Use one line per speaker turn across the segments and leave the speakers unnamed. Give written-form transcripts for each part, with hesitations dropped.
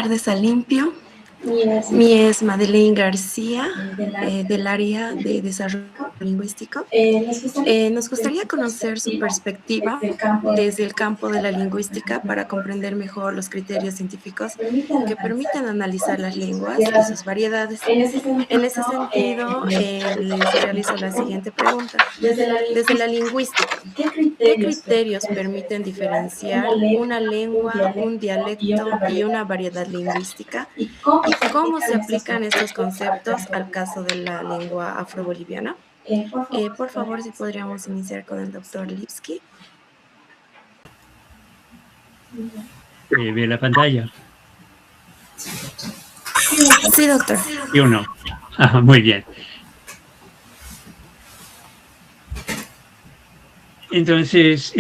tardes a Limpio. Mi es Madeleine García, del área de desarrollo lingüístico. Nos gustaría conocer su perspectiva desde el campo de la lingüística para comprender mejor los criterios científicos que permiten analizar las lenguas y sus variedades. En ese sentido, les realizo la siguiente pregunta. Desde la lingüística, ¿qué criterios permiten diferenciar una lengua, un dialecto y una variedad lingüística? ¿Y cómo se aplican estos conceptos al caso de la lengua afroboliviana? Por favor, si podríamos iniciar con el doctor Lipski.
¿Ve la pantalla?
Sí, doctor.
¿Sí o no? Muy bien. Entonces,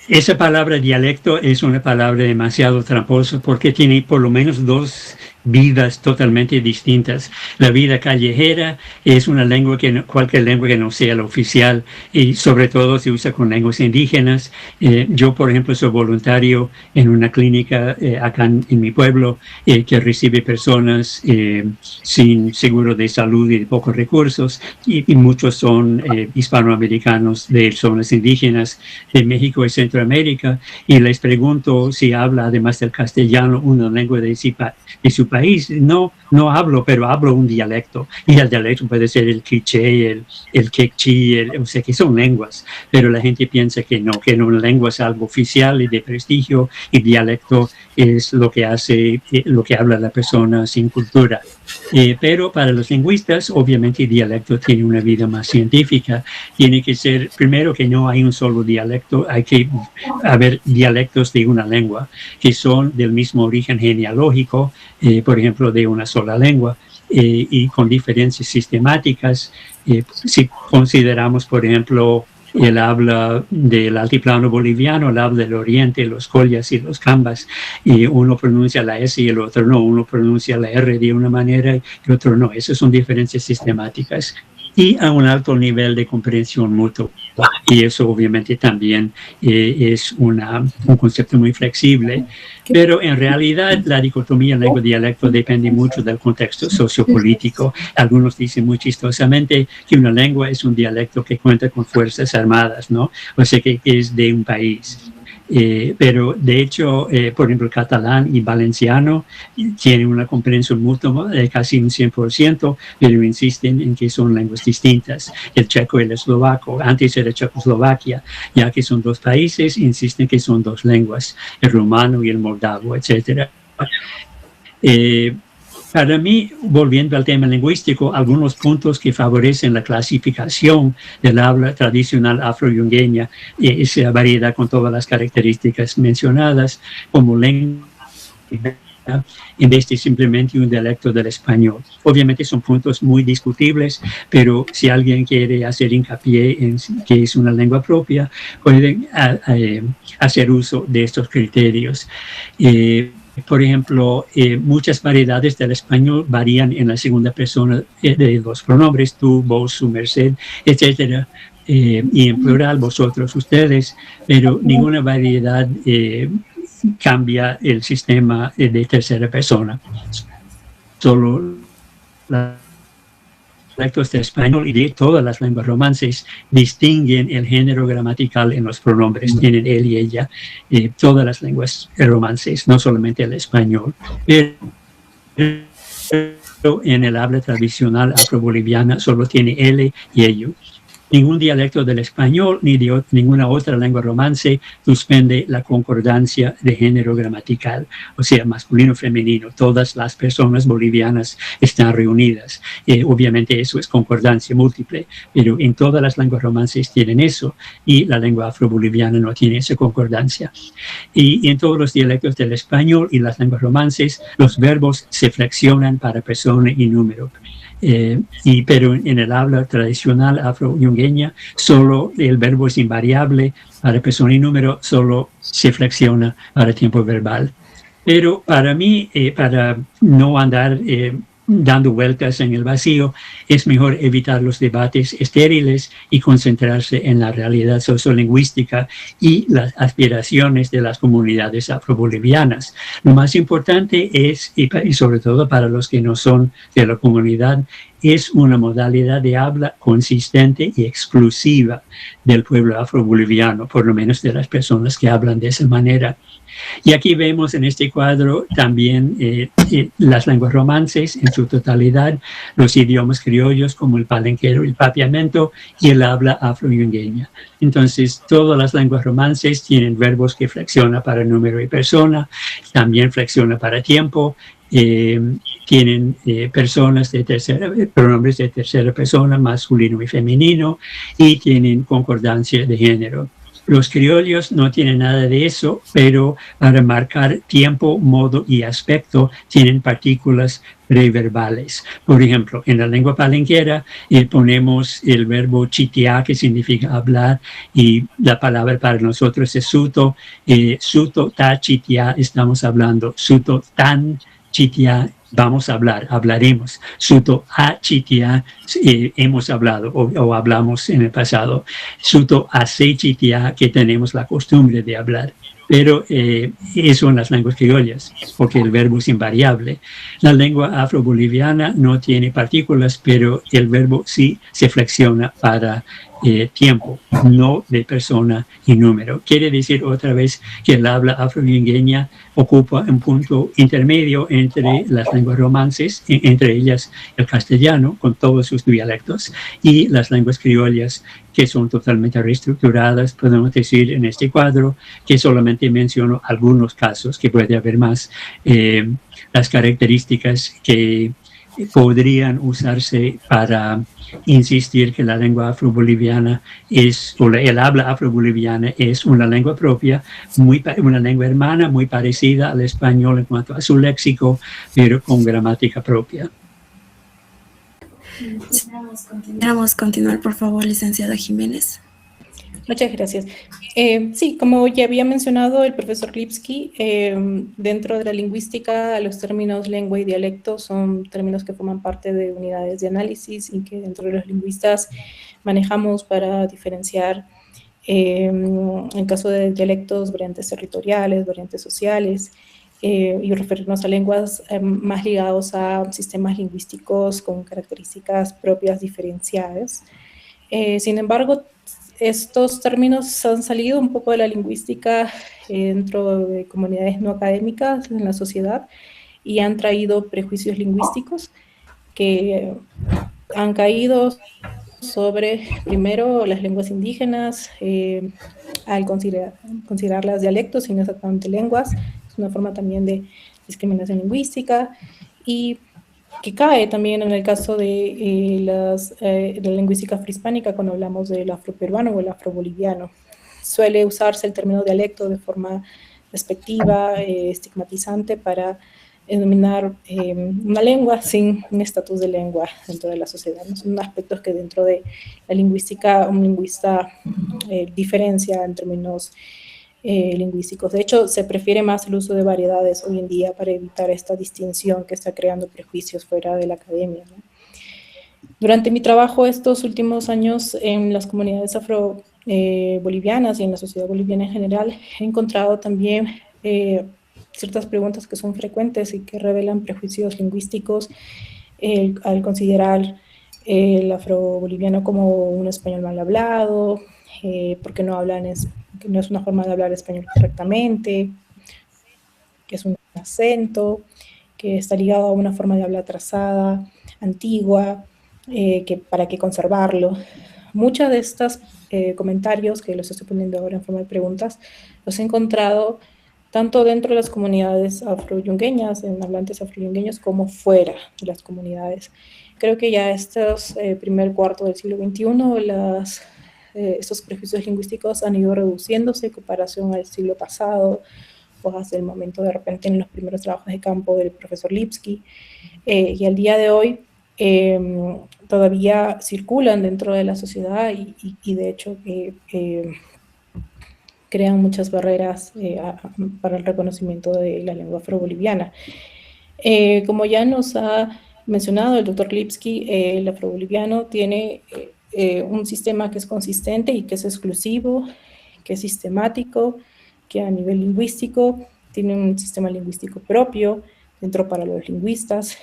esa palabra dialecto es una palabra demasiado tramposa porque tiene por lo menos dos vidas totalmente distintas. La vida callejera es una lengua cualquier lengua que no sea la oficial, y sobre todo se usa con lenguas indígenas. Yo, por ejemplo, soy voluntario en una clínica acá en mi pueblo que recibe personas sin seguro de salud y de pocos recursos, y muchos son hispanoamericanos de zonas indígenas de México y Centroamérica, y les pregunto si habla, además del castellano, una lengua de su país. No hablo, pero hablo un dialecto, y el dialecto puede ser el quiché, el quechí, o sea, que son lenguas, pero la gente piensa que no lengua es algo oficial y de prestigio, y dialecto es lo que habla la persona sin cultura. Pero para los lingüistas, obviamente el dialecto tiene una vida más científica. Tiene que ser, primero, que no hay un solo dialecto, hay que haber dialectos de una lengua que son del mismo origen genealógico, por ejemplo, de una sola lengua, y con diferencias sistemáticas. Si consideramos, por ejemplo, el habla del altiplano boliviano, el habla del oriente, los collas y los cambas, y uno pronuncia la S y el otro no, uno pronuncia la R de una manera y el otro no. Esas son diferencias sistemáticas y a un alto nivel de comprensión mutua. Y eso obviamente también es un concepto muy flexible, pero en realidad la dicotomía lengua-dialecto depende mucho del contexto sociopolítico. Algunos dicen muy chistosamente que una lengua es un dialecto que cuenta con fuerzas armadas, ¿no? O sea, que es de un país. Pero de hecho, por ejemplo, el catalán y valenciano tienen una comprensión mutua de casi un 100%, pero insisten en que son lenguas distintas. El checo y el eslovaco, antes era Checoslovaquia, ya que son dos países, insisten que son dos lenguas, el rumano y el moldavo, etc. Para mí, volviendo al tema lingüístico, algunos puntos que favorecen la clasificación del habla tradicional afro-yungueña, esa variedad con todas las características mencionadas, como lengua en vez de simplemente un dialecto del español. Obviamente son puntos muy discutibles, pero si alguien quiere hacer hincapié en que es una lengua propia, pueden hacer uso de estos criterios. Por ejemplo, muchas variedades del español varían en la segunda persona de los pronombres, tú, vos, su merced, etc. Y en plural, vosotros, ustedes, pero ninguna variedad cambia el sistema de tercera persona. Solo la dialectos de español y de todas las lenguas romances distinguen el género gramatical en los pronombres. Tienen él y ella, todas las lenguas romances, no solamente el español. Pero en el habla tradicional afroboliviana solo tiene él y ellos. Ningún dialecto del español ni de ninguna otra lengua romance suspende la concordancia de género gramatical, o sea, masculino, femenino. Todas las personas bolivianas están reunidas. Obviamente eso es concordancia múltiple, pero en todas las lenguas romances tienen eso, y la lengua afroboliviana no tiene esa concordancia. Y en todos los dialectos del español y las lenguas romances, los verbos se flexionan para persona y número. Pero en el habla tradicional afro-yungueña solo el verbo es invariable, para persona y número solo se flexiona para tiempo verbal. Pero para mí, para no andar dando vueltas en el vacío, es mejor evitar los debates estériles y concentrarse en la realidad sociolingüística y las aspiraciones de las comunidades afrobolivianas. Lo más importante es, y sobre todo para los que no son de la comunidad, es una modalidad de habla consistente y exclusiva del pueblo afroboliviano, por lo menos de las personas que hablan de esa manera. Y aquí vemos en este cuadro también las lenguas romances en su totalidad, los idiomas criollos como el palenquero y el papiamento y el habla afroyungueña. Entonces, todas las lenguas romances tienen verbos que flexionan para número y persona, también flexiona para tiempo, tienen personas de pronombres de tercera persona, masculino y femenino, y tienen concordancia de género. Los criollos no tienen nada de eso, pero para marcar tiempo, modo y aspecto tienen partículas preverbales. Por ejemplo, en la lengua palenquera ponemos el verbo chitiá, que significa hablar, y la palabra para nosotros es suto. Suto ta chitiá, estamos hablando. Suto tan chitiá, vamos a hablar, hablaremos. Suto a chitia, hemos hablado o hablamos en el pasado. Suto a se chitia, que tenemos la costumbre de hablar. Pero eso en las lenguas criollas, porque el verbo es invariable. La lengua afroboliviana no tiene partículas, pero el verbo sí se flexiona para tiempo, no de persona y número. Quiere decir otra vez que el habla afroyungueña ocupa un punto intermedio entre las lenguas romances, entre ellas el castellano, con todos sus dialectos, y las lenguas criollas, que son totalmente reestructuradas. Podemos decir en este cuadro que solamente menciono algunos casos, que puede haber más, las características que podrían usarse para insistir que la lengua afroboliviana o el habla afroboliviana es una lengua propia, una lengua hermana muy parecida al español en cuanto a su léxico, pero con gramática propia.
Quisiéramos continuar, por favor, licenciada Jiménez.
Muchas gracias. Sí, como ya había mencionado el profesor Lipski, dentro de la lingüística los términos lengua y dialecto son términos que forman parte de unidades de análisis y que dentro de los lingüistas manejamos para diferenciar, en caso de dialectos, variantes territoriales, variantes sociales, y referirnos a lenguas más ligados a sistemas lingüísticos con características propias diferenciadas. Sin embargo, estos términos han salido un poco de la lingüística dentro de comunidades no académicas en la sociedad y han traído prejuicios lingüísticos que han caído sobre, primero, las lenguas indígenas, al considerarlas dialectos y no exactamente lenguas. Es una forma también de discriminación lingüística y que cae también en el caso de la lingüística afrohispánica cuando hablamos del afroperuano o el afroboliviano. Suele usarse el término dialecto de forma despectiva, estigmatizante para denominar una lengua sin un estatus de lengua dentro de la sociedad. ¿No? Son aspectos que dentro de la lingüística un lingüista diferencia en términos lingüísticos. De hecho, se prefiere más el uso de variedades hoy en día para evitar esta distinción que está creando prejuicios fuera de la academia, ¿no? Durante mi trabajo estos últimos años en las comunidades afro-bolivianas y en la sociedad boliviana en general, he encontrado también ciertas preguntas que son frecuentes y que revelan prejuicios lingüísticos al considerar el afro-boliviano como un español mal hablado, porque no es una forma de hablar español correctamente, que es un acento, que está ligado a una forma de hablar atrasada, antigua, que para qué conservarlo. Muchos de estos comentarios, que los estoy poniendo ahora en forma de preguntas, los he encontrado tanto dentro de las comunidades afroyungueñas, en hablantes afroyungueños, como fuera de las comunidades. Creo que ya estos primer cuarto del siglo XXI, estos prejuicios lingüísticos han ido reduciéndose en comparación al siglo pasado, pues hasta el momento de repente en los primeros trabajos de campo del profesor Lipski, y al día de hoy todavía circulan dentro de la sociedad y de hecho crean muchas barreras para el reconocimiento de la lengua afroboliviana. Como ya nos ha mencionado el doctor Lipski, el afroboliviano tiene un sistema que es consistente y que es exclusivo, que es sistemático, que a nivel lingüístico tiene un sistema lingüístico propio, dentro para los lingüistas,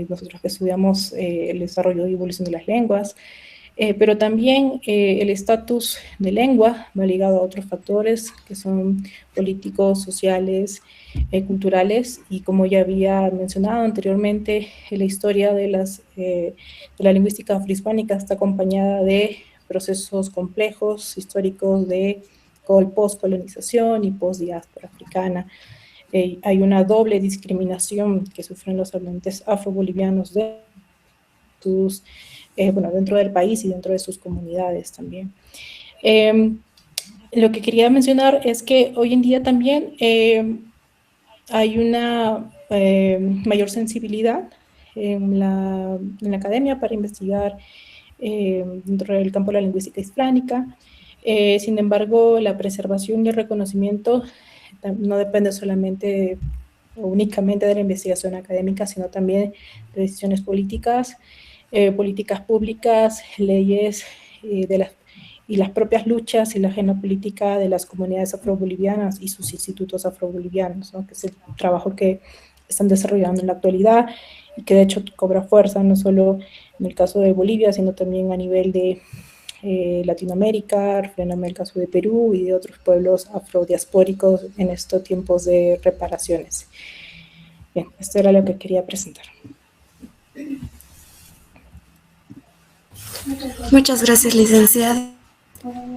nosotros que estudiamos el desarrollo y evolución de las lenguas, pero también el estatus de lengua va ligado a otros factores que son políticos, sociales, culturales, y como ya había mencionado anteriormente, la historia de la lingüística afrohispánica está acompañada de procesos complejos, históricos de post-colonización y post-diáspora africana. Hay una doble discriminación que sufren los hablantes afrobolivianos de sus dentro del país y dentro de sus comunidades también. Lo que quería mencionar es que hoy en día también hay una mayor sensibilidad en la academia para investigar dentro del campo de la lingüística hispánica. Sin embargo, la preservación y el reconocimiento no depende solamente o únicamente de la investigación académica, sino también de decisiones políticas, políticas públicas, leyes y las propias luchas y la agenda política de las comunidades afrobolivianas y sus institutos afrobolivianos, ¿no? Que es el trabajo que están desarrollando en la actualidad y que de hecho cobra fuerza no solo en el caso de Bolivia, sino también a nivel de Latinoamérica, refiriéndome al caso de Perú y de otros pueblos afrodiaspóricos en estos tiempos de reparaciones. Bien, esto era lo que quería presentar.
Muchas gracias, licenciada.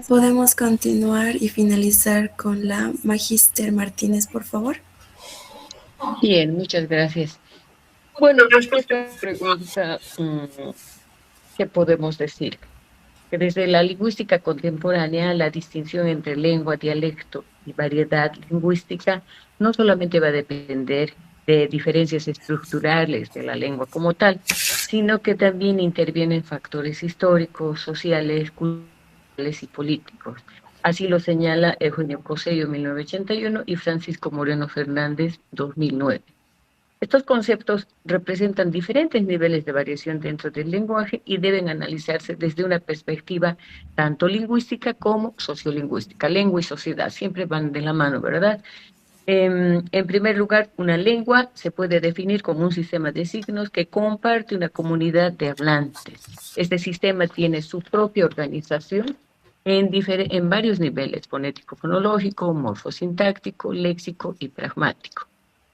Podemos continuar y finalizar con la Magíster Martínez, por favor.
Bien, muchas gracias. Bueno, respecto a la pregunta, ¿qué podemos decir? Que desde la lingüística contemporánea, la distinción entre lengua, dialecto y variedad lingüística no solamente va a depender de diferencias estructurales de la lengua como tal, sino que también intervienen factores históricos, sociales, culturales y políticos. Así lo señala Eugenio Cosello, 1981, y Francisco Moreno Fernández, 2009. Estos conceptos representan diferentes niveles de variación dentro del lenguaje y deben analizarse desde una perspectiva tanto lingüística como sociolingüística. Lengua y sociedad siempre van de la mano, ¿verdad? En primer lugar, una lengua se puede definir como un sistema de signos que comparte una comunidad de hablantes. Este sistema tiene su propia organización en varios niveles: fonético-fonológico, morfosintáctico, léxico y pragmático.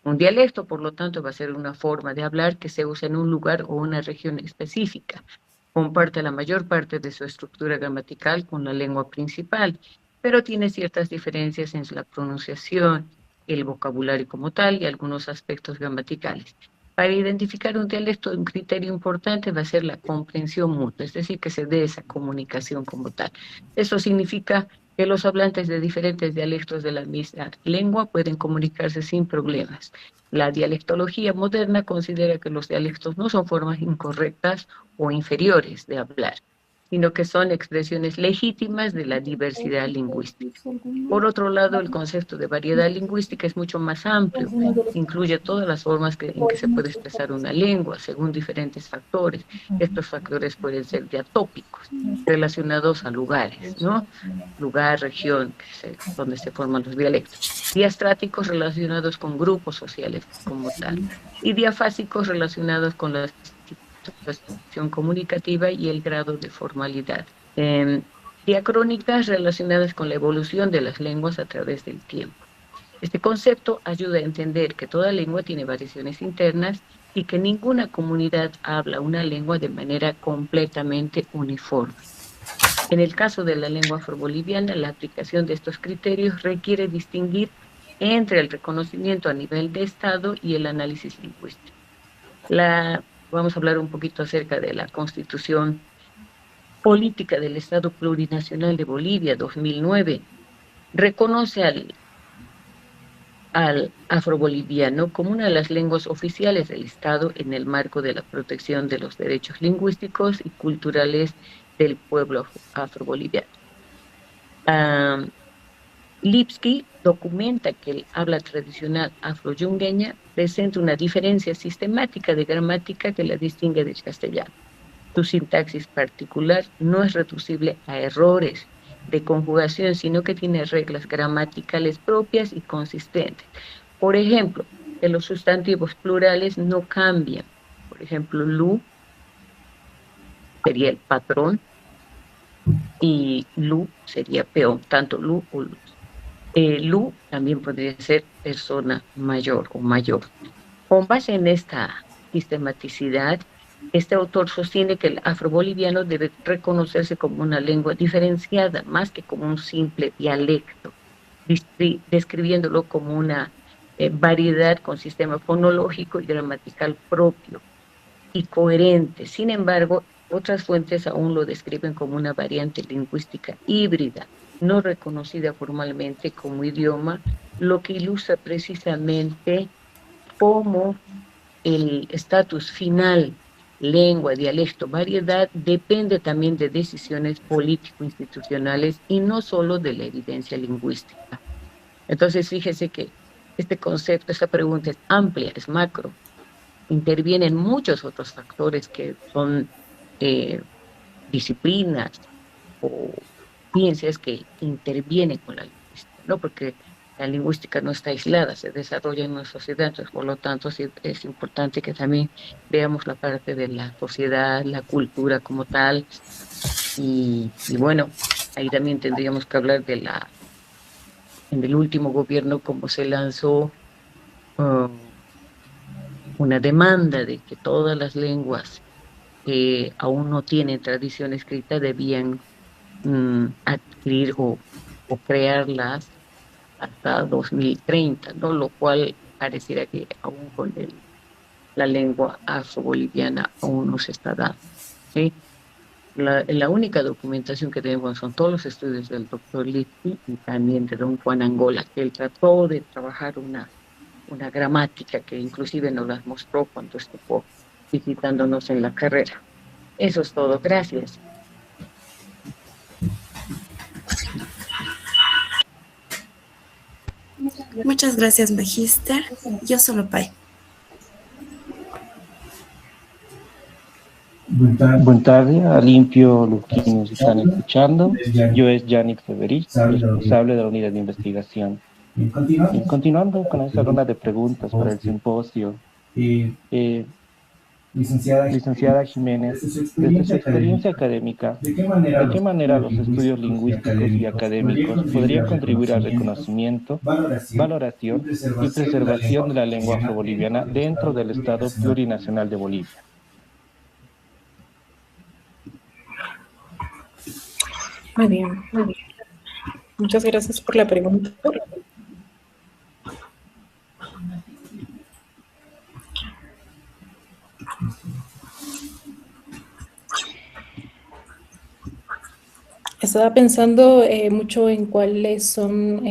Un dialecto, por lo tanto, va a ser una forma de hablar que se usa en un lugar o una región específica. Comparte la mayor parte de su estructura gramatical con la lengua principal, pero tiene ciertas diferencias en la pronunciación, el vocabulario como tal y algunos aspectos gramaticales. Para identificar un dialecto, un criterio importante va a ser la comprensión mutua, es decir, que se dé esa comunicación como tal. Eso significa que los hablantes de diferentes dialectos de la misma lengua pueden comunicarse sin problemas. La dialectología moderna considera que los dialectos no son formas incorrectas o inferiores de hablar, sino que son expresiones legítimas de la diversidad lingüística. Por otro lado, el concepto de variedad lingüística es mucho más amplio, incluye todas las formas en que se puede expresar una lengua según diferentes factores. Estos factores pueden ser diatópicos, relacionados a lugares, ¿no? Lugar, región, donde se forman los dialectos. Diastráticos, relacionados con grupos sociales como tal. Y diafásicos, relacionados con la situación comunicativa y el grado de formalidad. Diacrónicas, relacionadas con la evolución de las lenguas a través del tiempo. Este concepto ayuda a entender que toda lengua tiene variaciones internas y que ninguna comunidad habla una lengua de manera completamente uniforme. En el caso de la lengua afroboliviana, la aplicación de estos criterios requiere distinguir entre el reconocimiento a nivel de Estado y el análisis lingüístico. Vamos a hablar un poquito acerca de la Constitución Política del Estado Plurinacional de Bolivia, 2009. Reconoce al afroboliviano como una de las lenguas oficiales del Estado en el marco de la protección de los derechos lingüísticos y culturales del pueblo afroboliviano. Lipski documenta que el habla tradicional afroyungueña presenta una diferencia sistemática de gramática que la distingue del castellano. Su sintaxis particular no es reducible a errores de conjugación, sino que tiene reglas gramaticales propias y consistentes. Por ejemplo, que los sustantivos plurales no cambian. Por ejemplo, lu sería el patrón y lu sería peón, tanto lu o luz. Lu también podría ser persona mayor o mayor. Con base en esta sistematicidad, este autor sostiene que el afroboliviano debe reconocerse como una lengua diferenciada, más que como un simple dialecto, describiéndolo como una variedad con sistema fonológico y gramatical propio y coherente. Sin embargo, otras fuentes aún lo describen como una variante lingüística híbrida, no reconocida formalmente como idioma, lo que ilustra precisamente cómo el estatus final, lengua, dialecto, variedad, depende también de decisiones político-institucionales y no solo de la evidencia lingüística. Entonces, fíjese que este concepto, esta pregunta es amplia, es macro, intervienen muchos otros factores que son disciplinas o ciencias que intervienen con la lingüística, ¿no? Porque la lingüística no está aislada, se desarrolla en una sociedad, entonces, por lo tanto, sí, es importante que también veamos la parte de la sociedad, la cultura como tal, y bueno, ahí también tendríamos que hablar de en el último gobierno, cómo se lanzó una demanda de que todas las lenguas que aún no tienen tradición escrita debían adquirir o crearlas hasta 2030, ¿no? Lo cual pareciera que aún con la lengua afro-boliviana aún no se está dando, ¿sí? La única documentación que tenemos son todos los estudios del doctor Lipski y también de don Juan Angola, que él trató de trabajar una gramática que inclusive nos las mostró cuando estuvo visitándonos en la carrera. Eso es todo. Gracias.
Muchas gracias, Magíster. Yo solo pai.
Buenas tardes, a limpio los que nos están escuchando. Yo es Yannick Feverich, responsable de la unidad de investigación. Y continuando con esta ronda de preguntas para el simposio, licenciada Jiménez, desde su experiencia académica, ¿de qué manera los estudios lingüísticos y académicos podrían contribuir al reconocimiento, valoración y preservación de la lengua afroboliviana dentro del Estado plurinacional de Bolivia?
Muy bien. Muchas gracias por la pregunta. Estaba pensando mucho en cuáles son,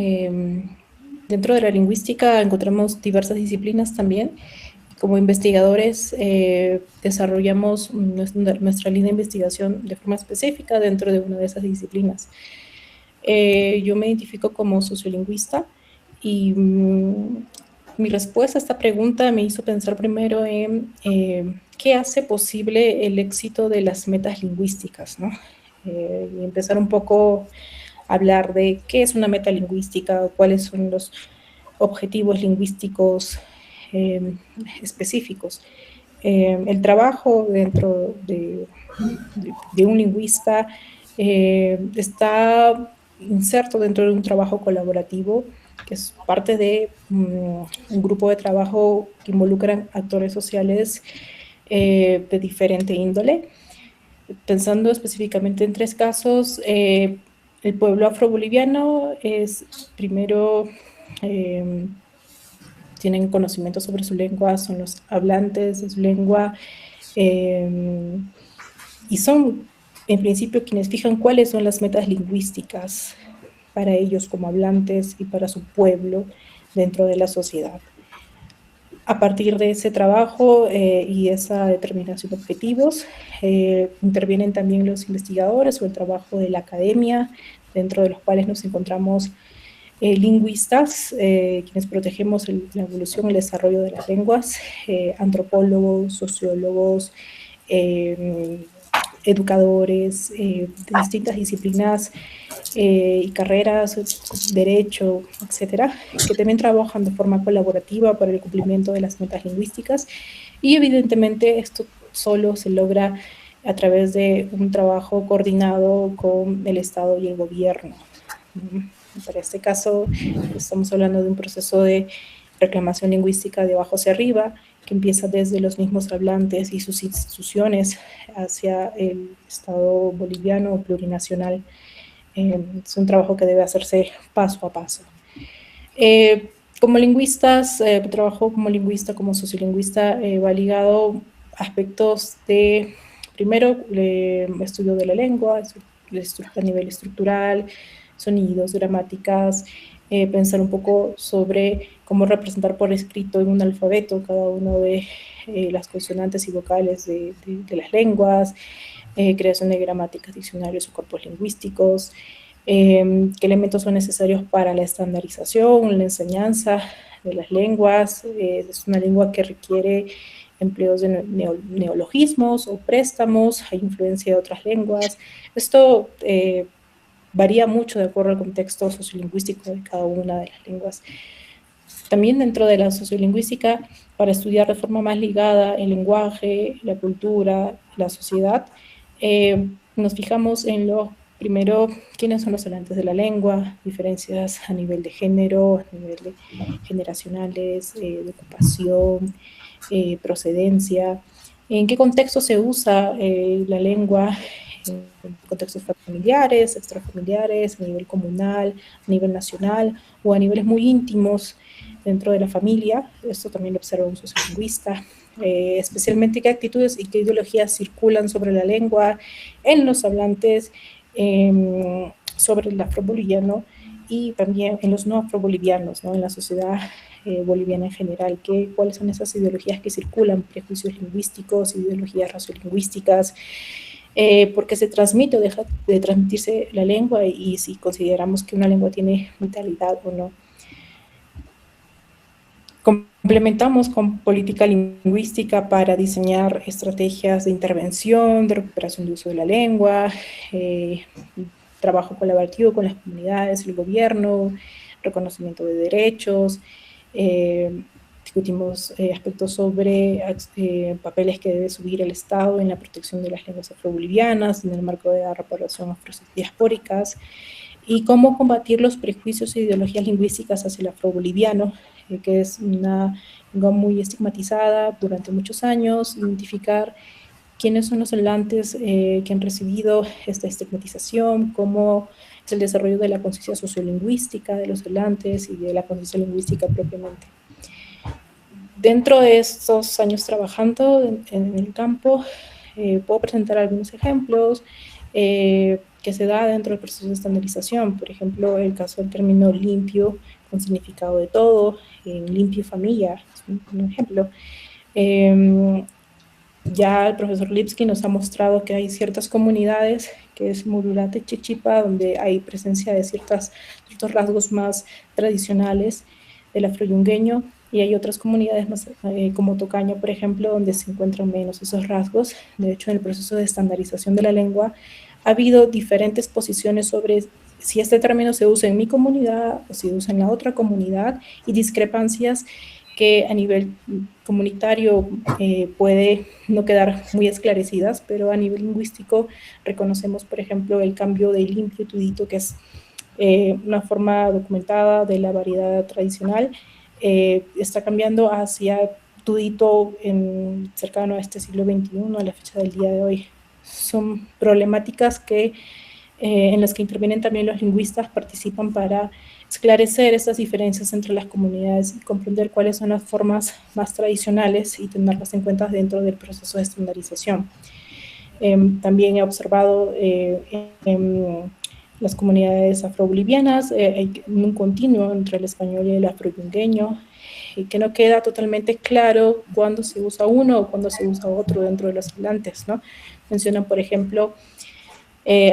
dentro de la lingüística encontramos diversas disciplinas también. Como investigadores desarrollamos nuestra línea de investigación de forma específica dentro de una de esas disciplinas. Yo me identifico como sociolingüista y mi respuesta a esta pregunta me hizo pensar primero en qué hace posible el éxito de las metas lingüísticas, ¿no? Y empezar un poco a hablar de qué es una meta lingüística, cuáles son los objetivos lingüísticos específicos. El trabajo dentro de un lingüista está inserto dentro de un trabajo colaborativo, que es parte de un grupo de trabajo que involucran actores sociales de diferente índole. Pensando específicamente en 3 casos, el pueblo afroboliviano es primero... tienen conocimiento sobre su lengua, son los hablantes de su lengua y son, en principio, quienes fijan cuáles son las metas lingüísticas para ellos como hablantes y para su pueblo dentro de la sociedad. A partir de ese trabajo y esa determinación de objetivos, intervienen también los investigadores o el trabajo de la academia, dentro de los cuales nos encontramos lingüistas, quienes protegemos la evolución y el desarrollo de las lenguas, antropólogos, sociólogos, educadores de distintas disciplinas y carreras, derecho, etcétera, que también trabajan de forma colaborativa para el cumplimiento de las metas lingüísticas, y evidentemente esto solo se logra a través de un trabajo coordinado con el Estado y el gobierno. Para este caso, estamos hablando de un proceso de reclamación lingüística de abajo hacia arriba, que empieza desde los mismos hablantes y sus instituciones hacia el Estado boliviano plurinacional. Es un trabajo que debe hacerse paso a paso. Como lingüistas, trabajo como lingüista, como sociolingüista, va ligado a aspectos de, primero, estudio de la lengua, a nivel estructural, sonidos, gramáticas, pensar un poco sobre cómo representar por escrito en un alfabeto cada uno de las consonantes y vocales de las lenguas, creación de gramáticas, diccionarios o corpos lingüísticos, qué elementos son necesarios para la estandarización, la enseñanza de las lenguas. Es una lengua que requiere empleos de neologismos o préstamos, hay influencia de otras lenguas. Esto varía mucho de acuerdo al contexto sociolingüístico de cada una de las lenguas. También dentro de la sociolingüística, para estudiar de forma más ligada el lenguaje, la cultura, la sociedad, nos fijamos en lo primero, quiénes son los hablantes de la lengua, diferencias a nivel de género, a nivel de generacionales, de ocupación, procedencia, en qué contexto se usa la lengua, en contextos familiares, extrafamiliares, a nivel comunal, a nivel nacional o a niveles muy íntimos dentro de la familia. Esto también lo observa un sociolingüista. Especialmente qué actitudes y qué ideologías circulan sobre la lengua en los hablantes, sobre el afroboliviano y también en los no afrobolivianos, ¿no? En la sociedad boliviana en general, cuáles son esas ideologías que circulan, prejuicios lingüísticos, ideologías raciolingüísticas, por qué se transmite o deja de transmitirse la lengua y si consideramos que una lengua tiene vitalidad o no. Complementamos con política lingüística para diseñar estrategias de intervención, de recuperación de uso de la lengua, trabajo colaborativo con las comunidades, el gobierno, reconocimiento de derechos, discutimos aspectos sobre papeles que debe subir el Estado en la protección de las lenguas afrobolivianas en el marco de la reparación afrodiaspóricas y cómo combatir los prejuicios e ideologías lingüísticas hacia el afroboliviano, que es una lengua muy estigmatizada durante muchos años, identificar quiénes son los hablantes que han recibido esta estigmatización, cómo es el desarrollo de la conciencia sociolingüística de los hablantes y de la conciencia lingüística propiamente. Dentro de estos años trabajando en el campo, puedo presentar algunos ejemplos que se da dentro del proceso de estandarización. Por ejemplo, el caso del término limpio con significado de todo, limpio familia, es un ejemplo. Ya el profesor Lipski nos ha mostrado que hay ciertas comunidades, que es Mururate, Chichipa, donde hay presencia de ciertos rasgos más tradicionales del afroyungueño, y hay otras comunidades más, como Tocaño, por ejemplo, donde se encuentran menos esos rasgos. De hecho, en el proceso de estandarización de la lengua ha habido diferentes posiciones sobre si este término se usa en mi comunidad o si se usa en la otra comunidad, y discrepancias que a nivel comunitario puede no quedar muy esclarecidas, pero a nivel lingüístico reconocemos, por ejemplo, el cambio de limpio tudito, que es una forma documentada de la variedad tradicional, está cambiando hacia tudito cercano a este siglo XXI, a la fecha del día de hoy. Son problemáticas en las que intervienen también los lingüistas, participan para esclarecer estas diferencias entre las comunidades y comprender cuáles son las formas más tradicionales y tenerlas en cuenta dentro del proceso de estandarización. También he observado en las comunidades afrobolivianas hay un continuo entre el español y el afroyungueño, que no queda totalmente claro cuándo se usa uno o cuándo se usa otro dentro de los hablantes, ¿no? Mencionan, por ejemplo,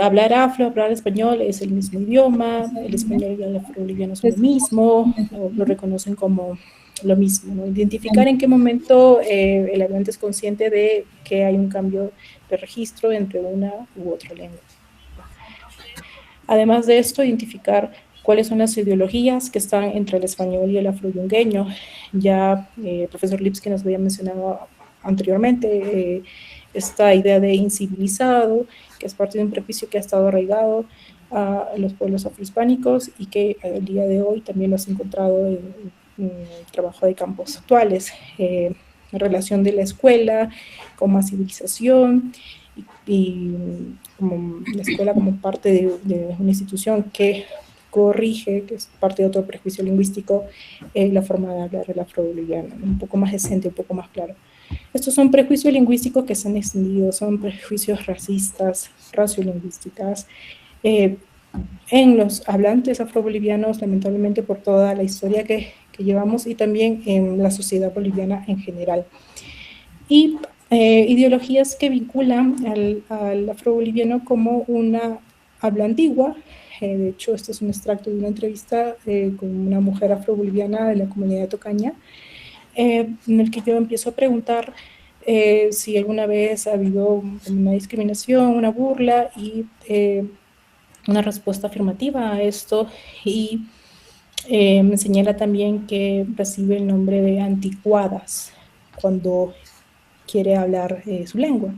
Hablar afro, hablar español es el mismo idioma, el español y el afro-boliviano son lo mismo, o lo reconocen como lo mismo, ¿no? Identificar en qué momento el hablante es consciente de que hay un cambio de registro entre una u otra lengua. Además de esto, identificar cuáles son las ideologías que están entre el español y el afroyungueño. Ya el profesor Lipski nos había mencionado anteriormente esta idea de incivilizado, que es parte de un prejuicio que ha estado arraigado a los pueblos afrohispánicos y que el día de hoy también lo has encontrado en el trabajo de campos actuales, la relación de la escuela con más civilización y como la escuela como parte de una institución que corrige, que es parte de otro prejuicio lingüístico, la forma de hablar el afro-boliviano, un poco más decente, un poco más claro. Estos son prejuicios lingüísticos que se han extendido, son prejuicios racistas, raciolinguísticas, en los hablantes afrobolivianos, lamentablemente por toda la historia que llevamos y también en la sociedad boliviana en general. Y ideologías que vinculan al afroboliviano como una habla antigua. De hecho, este es un extracto de una entrevista con una mujer afroboliviana de la comunidad de Tocaña, en el que yo empiezo a preguntar si alguna vez ha habido una discriminación, una burla y una respuesta afirmativa a esto, y me señala también que recibe el nombre de anticuadas cuando quiere hablar su lengua.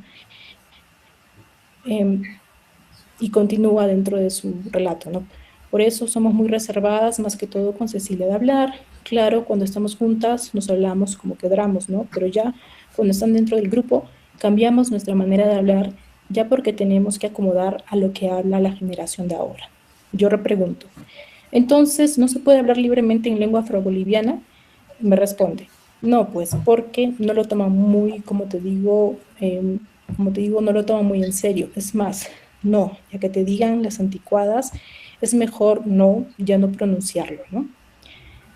Y continúa dentro de su relato, ¿no? Por eso somos muy reservadas, más que todo con Cecilia de hablar. Claro, cuando estamos juntas nos hablamos como quedamos, ¿no? Pero ya cuando están dentro del grupo cambiamos nuestra manera de hablar ya porque tenemos que acomodar a lo que habla la generación de ahora. Yo repregunto, entonces, ¿no se puede hablar libremente en lengua afroboliviana? Me responde, no, pues porque no lo toman muy, como te digo, no lo toman muy en serio. Es más, no, ya que te digan las anticuadas, es mejor no, ya no pronunciarlo, ¿no?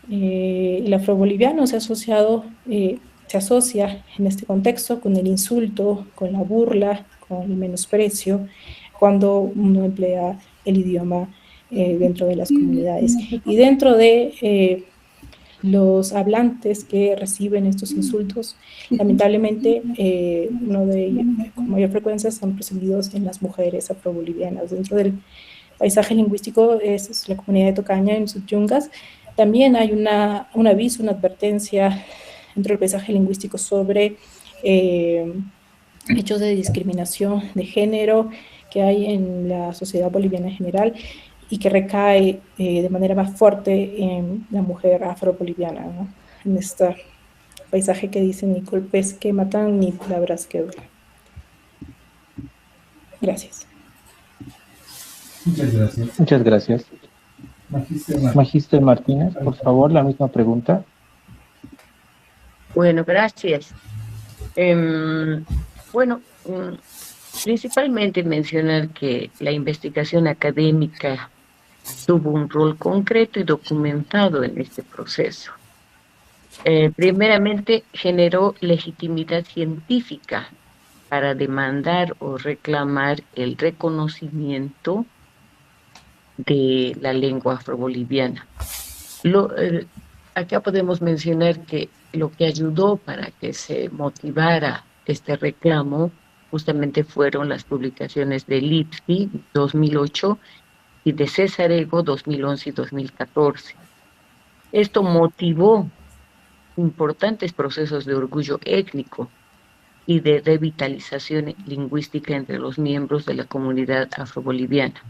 El afroboliviano se asocia en este contexto con el insulto, con la burla, con el menosprecio, cuando uno emplea el idioma dentro de las comunidades. Y dentro de los hablantes que reciben estos insultos, lamentablemente, uno de ellos, con mayor frecuencia, son percibidos en las mujeres afrobolivianas. Dentro del paisaje lingüístico es la comunidad de Tocaña en sus yungas. También hay un aviso, una advertencia dentro del paisaje lingüístico sobre hechos de discriminación de género que hay en la sociedad boliviana en general y que recae de manera más fuerte en la mujer afroboliviana, ¿no? En este paisaje que dice ni golpes que matan ni palabras que duelen. Gracias.
Muchas gracias.
Muchas gracias. Magíster Martínez, por favor, la misma pregunta.
Bueno, gracias. Principalmente mencionar que la investigación académica tuvo un rol concreto y documentado en este proceso. Primeramente, generó legitimidad científica para demandar o reclamar el reconocimiento de la lengua afroboliviana. Acá podemos mencionar que lo que ayudó para que se motivara este reclamo justamente fueron las publicaciones de Lipski 2008 y de César Ego 2011 y 2014. Esto motivó importantes procesos de orgullo étnico y de revitalización lingüística entre los miembros de la comunidad afroboliviana.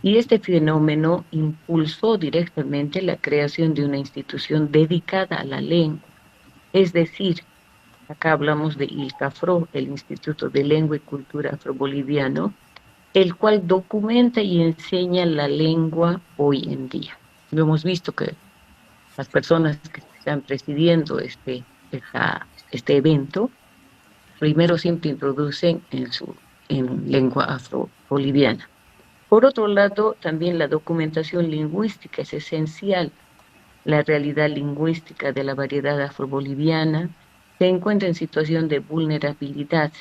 Y este fenómeno impulsó directamente la creación de una institución dedicada a la lengua. Es decir, acá hablamos de ILCAFRO, el Instituto de Lengua y Cultura Afroboliviano, el cual documenta y enseña la lengua hoy en día. Lo hemos visto que las personas que están presidiendo este evento, primero siempre introducen en lengua afroboliviana. Por otro lado, también la documentación lingüística es esencial. La realidad lingüística de la variedad afroboliviana se encuentra en situación de vulnerabilidad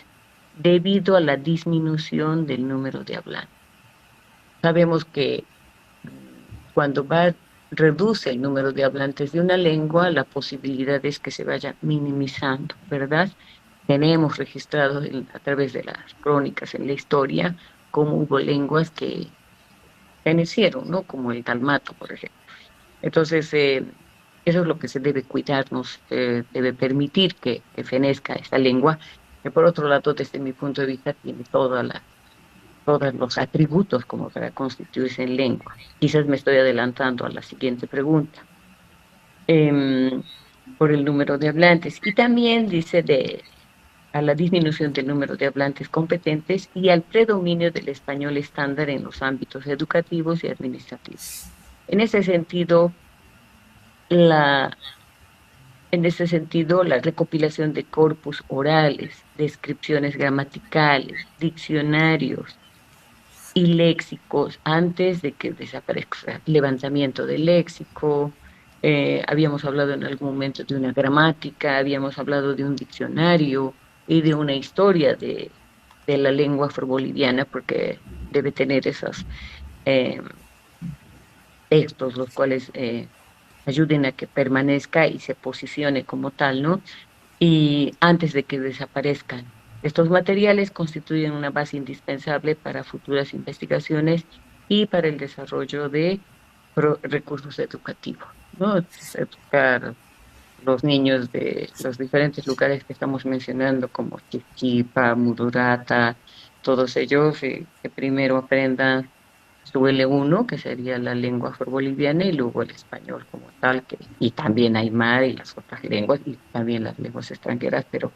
debido a la disminución del número de hablantes. Sabemos que cuando reduce el número de hablantes de una lengua, la posibilidad es que se vaya minimizando, ¿verdad? Tenemos registrado a través de las crónicas en la historia cómo hubo lenguas que fenecieron, ¿no? Como el dalmato, por ejemplo. Entonces, eso es lo que se debe cuidarnos, debe permitir que fenezca esta lengua, que por otro lado, desde mi punto de vista, tiene todos los atributos como para constituirse en lengua. Quizás me estoy adelantando a la siguiente pregunta. Por el número de hablantes. Y también dice a la disminución del número de hablantes competentes y al predominio del español estándar en los ámbitos educativos y administrativos. En ese sentido, la recopilación de corpus orales, descripciones gramaticales, diccionarios y léxicos antes de que desaparezca, levantamiento del léxico, habíamos hablado en algún momento de una gramática, habíamos hablado de un diccionario y de una historia de la lengua afroboliviana, porque debe tener esos textos, los cuales ayuden a que permanezca y se posicione como tal, ¿no? Y antes de que desaparezcan. Estos materiales constituyen una base indispensable para futuras investigaciones y para el desarrollo de recursos educativos, ¿no? Educar los niños de los diferentes lugares que estamos mencionando, como Chiquipa, Mudurata, todos ellos que primero aprendan su L1, que sería la lengua afroboliviana, y luego el español como tal, y también Aymara y las otras lenguas, y también las lenguas extranjeras, pero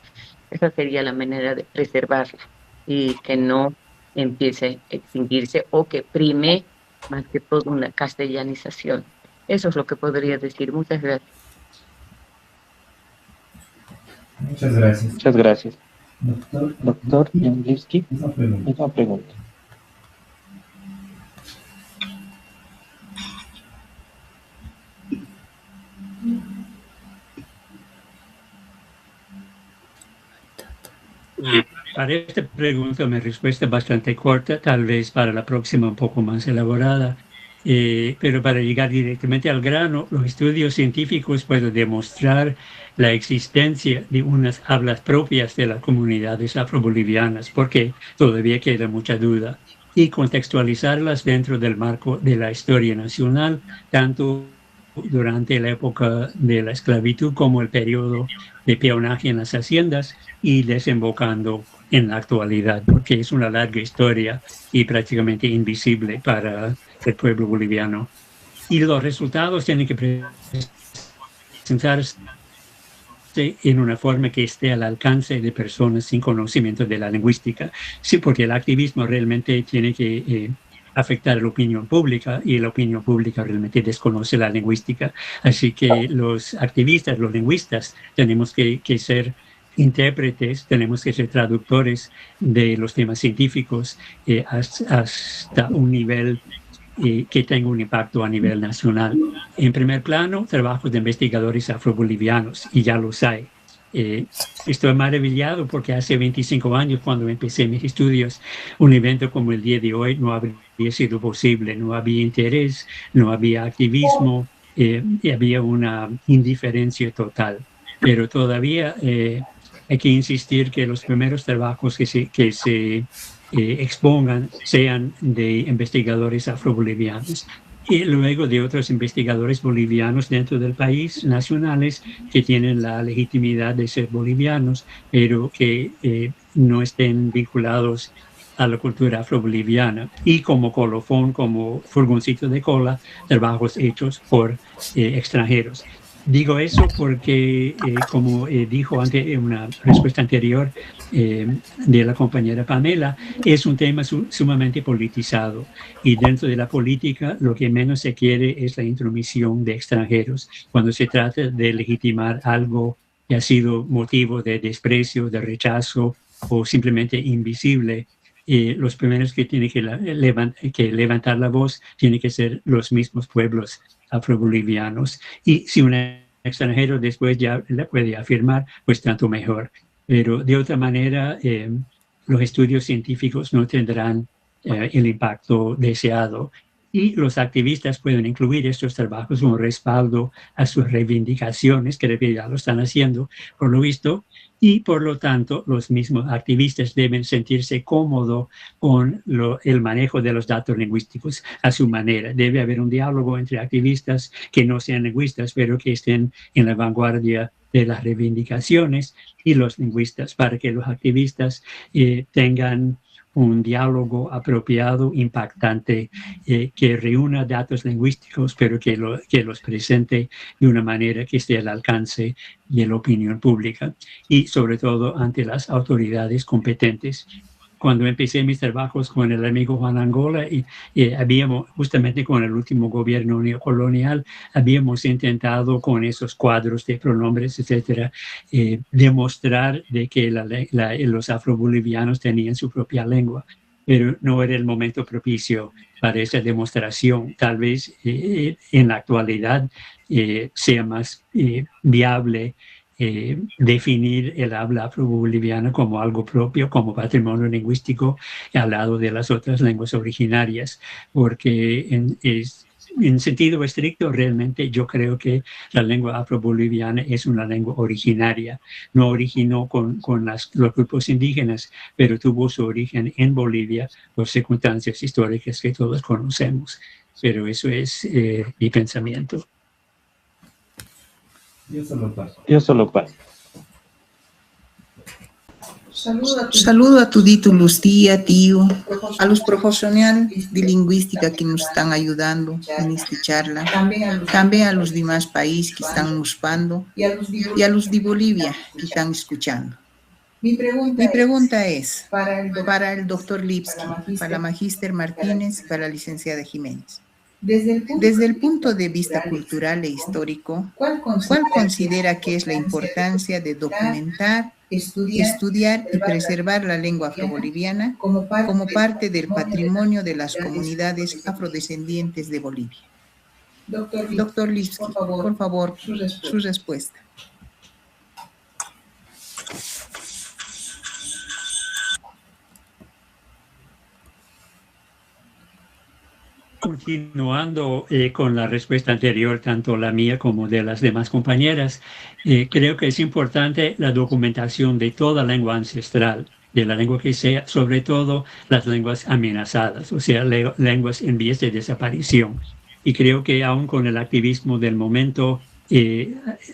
esa sería la manera de preservarla y que no empiece a extinguirse o que prime más que todo una castellanización. Eso es lo que podría decir. Muchas gracias.
Muchas gracias.
Muchas gracias.
Doctor
Janglivsky,
misma pregunta.
misma pregunta.
Para esta pregunta mi respuesta es bastante corta, tal vez para la próxima un poco más elaborada, pero para llegar directamente al grano, los estudios científicos pueden demostrar la existencia de unas hablas propias de las comunidades afrobolivianas, porque todavía queda mucha duda, y contextualizarlas dentro del marco de la historia nacional, tanto durante la época de la esclavitud como el periodo de peonaje en las haciendas y desembocando en la actualidad, porque es una larga historia y prácticamente invisible para el pueblo boliviano. Y los resultados tienen que presentarse en una forma que esté al alcance de personas sin conocimiento de la lingüística. Sí, porque el activismo realmente tiene que afectar a la opinión pública y la opinión pública realmente desconoce la lingüística. Así que los activistas, los lingüistas, tenemos que ser intérpretes, tenemos que ser traductores de los temas científicos hasta un nivel que tenga un impacto a nivel nacional. En primer plano, trabajos de investigadores afrobolivianos, y ya los hay. Estoy maravillado porque hace 25 años, cuando empecé mis estudios, un evento como el día de hoy no habría sido posible. No había interés, no había activismo, y había una indiferencia total. Pero todavía hay que insistir que los primeros trabajos que se expongan sean de investigadores afrobolivianos y luego de otros investigadores bolivianos dentro del país, nacionales, que tienen la legitimidad de ser bolivianos, pero que no estén vinculados a la cultura afroboliviana. Y como colofón, como furgoncito de cola, trabajos hechos por extranjeros. Digo eso porque, como dijo antes en una respuesta anterior de la compañera Pamela, es un tema sumamente politizado, y dentro de la política lo que menos se quiere es la intromisión de extranjeros cuando se trata de legitimar algo que ha sido motivo de desprecio, de rechazo o simplemente invisible. Los primeros que tienen que levantar la voz tienen que ser los mismos pueblos afrobolivianos. Y si un extranjero después ya la puede afirmar, pues tanto mejor. Pero de otra manera, los estudios científicos no tendrán el impacto deseado. Y los activistas pueden incluir estos trabajos como respaldo a sus reivindicaciones, que ya lo están haciendo, por lo visto, y por lo tanto los mismos activistas deben sentirse cómodos con el manejo de los datos lingüísticos a su manera. Debe haber un diálogo entre activistas que no sean lingüistas, pero que estén en la vanguardia de las reivindicaciones, y los lingüistas, para que los activistas tengan un diálogo apropiado, impactante, que reúna datos lingüísticos, pero que los presente de una manera que esté al alcance de la opinión pública y sobre todo ante las autoridades competentes. Cuando empecé mis trabajos con el amigo Juan Angola, y habíamos, justamente con el último gobierno neocolonial, habíamos intentado con esos cuadros de pronombres, etcétera, demostrar de que los afrobolivianos tenían su propia lengua, pero no era el momento propicio para esa demostración. Tal vez en la actualidad sea más viable definir el habla afroboliviana como algo propio, como patrimonio lingüístico al lado de las otras lenguas originarias, porque en sentido estricto realmente yo creo que la lengua afroboliviana es una lengua originaria. No originó con los grupos indígenas, pero tuvo su origen en Bolivia por circunstancias históricas que todos conocemos. Pero eso es mi pensamiento.
Yo solo paso.
Saludo a tudito Lucía, tío, a los profesionales de lingüística que nos están ayudando en esta charla, también a los demás países que están buscando y a los de Bolivia que están escuchando. Mi pregunta es para el doctor Lipski, para la magíster Martínez, para la licenciada Jiménez. Desde el punto de vista cultural e histórico, ¿cuál considera que es la importancia de documentar, estudiar y preservar la lengua afroboliviana como parte del patrimonio de las comunidades afrodescendientes de Bolivia? Doctor Lipski, por favor, su respuesta.
Continuando con la respuesta anterior, tanto la mía como de las demás compañeras, creo que es importante la documentación de toda lengua ancestral, de la lengua que sea, sobre todo las lenguas amenazadas, o sea, lenguas en vías de desaparición. Y creo que aún con el activismo del momento,